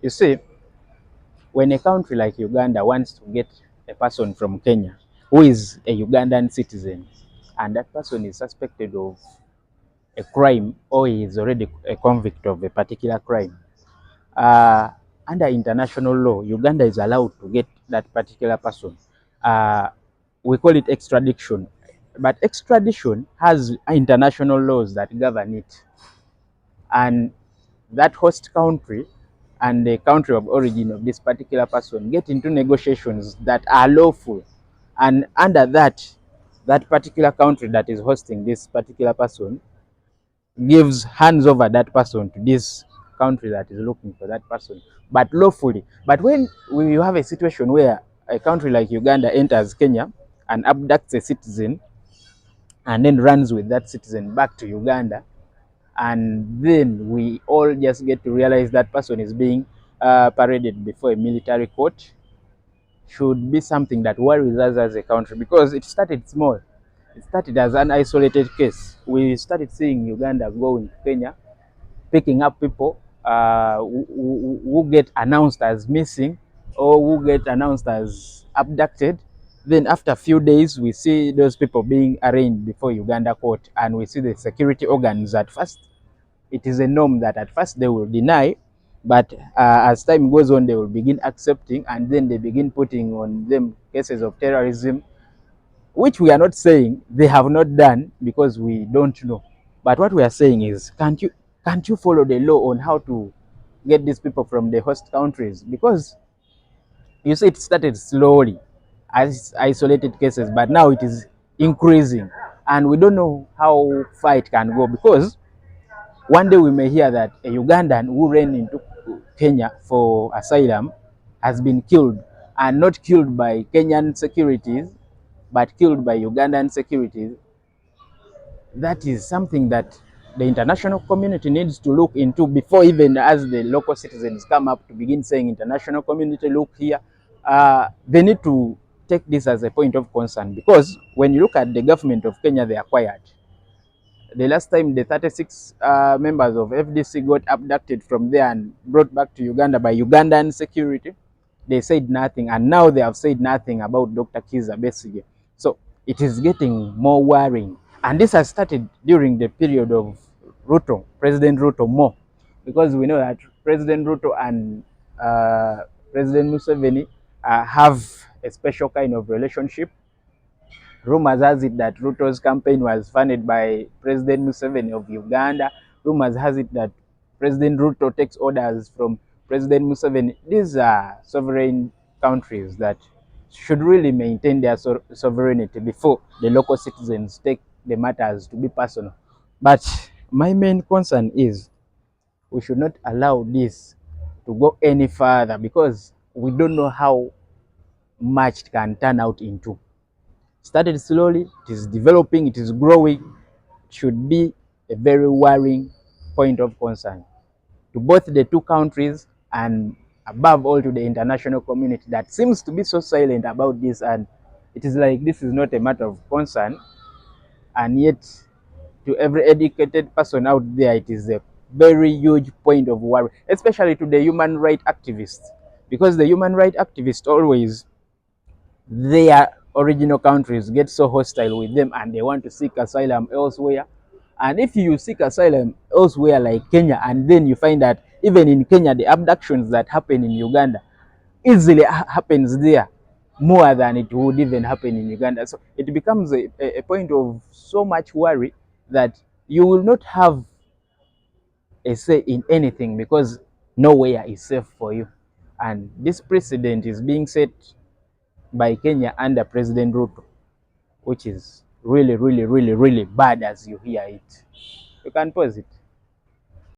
You see, when a country like Uganda wants to get a person from Kenya who is a Ugandan citizen, and that person is suspected of a crime or he is already a convict of a particular crime, uh, under international law, Uganda is allowed to get that particular person. Uh, we call it extradition. But extradition has international laws that govern it. And that host country and the country of origin of this particular person get into negotiations that are lawful. And under that, that particular country that is hosting this particular person hands over that person to this country that is looking for that person, but lawfully. But when we have a situation where a country like Uganda enters Kenya and abducts a citizen and then runs with that citizen back to Uganda, and then we all just get to realize that person is being paraded before a military court, should be something that worries us as a country, because it started small. It started as an isolated case. We started seeing Uganda going to Kenya, picking up people who get announced as missing or who get announced as abducted. Then after a few days, we see those people being arraigned before Uganda court, and we see the security organs. At first, it is a norm that at first they will deny, but as time goes on, they will begin accepting, and then they begin putting on them cases of terrorism, which we are not saying they have not done because we don't know. But what we are saying is, can't you follow the law on how to get these people from the host countries? Because you see, it started slowly as isolated cases, but now it is increasing, and we don't know how far it can go, because one day we may hear that a Ugandan who ran into Kenya for asylum has been killed, and not killed by Kenyan securities, but killed by Ugandan securities. That is something that the international community needs to look into before, even as the local citizens come up to begin saying, international community, look here. They need to take this as a point of concern, because when you look at the government of Kenya, they are quiet. The last time the 36 members of FDC got abducted from there and brought back to Uganda by Ugandan security, they said nothing, and now they have said nothing about Dr. Kiiza Besigye. So it is getting more worrying, and this has started during the period of Ruto, President Ruto more, because we know that President Ruto and President Museveni have a special kind of relationship. Rumors has it that Ruto's campaign was funded by President Museveni of Uganda. Rumors has it that President Ruto takes orders from President Museveni. These are sovereign countries that should really maintain their sovereignty before the local citizens take the matters to be personal. But my main concern is we should not allow this to go any further, because we don't know how much it can turn out into. Started slowly, it is developing, it is growing. It should be a very worrying point of concern to both the two countries, and above all to the international community that seems to be so silent about this. And it is like this is not a matter of concern, and yet to every educated person out there, it is a very huge point of worry, especially to the human rights activists, because the human rights activists always, their original countries get so hostile with them and they want to seek asylum elsewhere. And if you seek asylum elsewhere like Kenya, and then you find that even in Kenya, the abductions that happen in Uganda easily happens there more than it would even happen in Uganda. So it becomes a point of so much worry that you will not have a say in anything, because nowhere is safe for you. And this precedent is being set by Kenya under President Ruto, which is really, really, really, really bad as you hear it. You can pause it.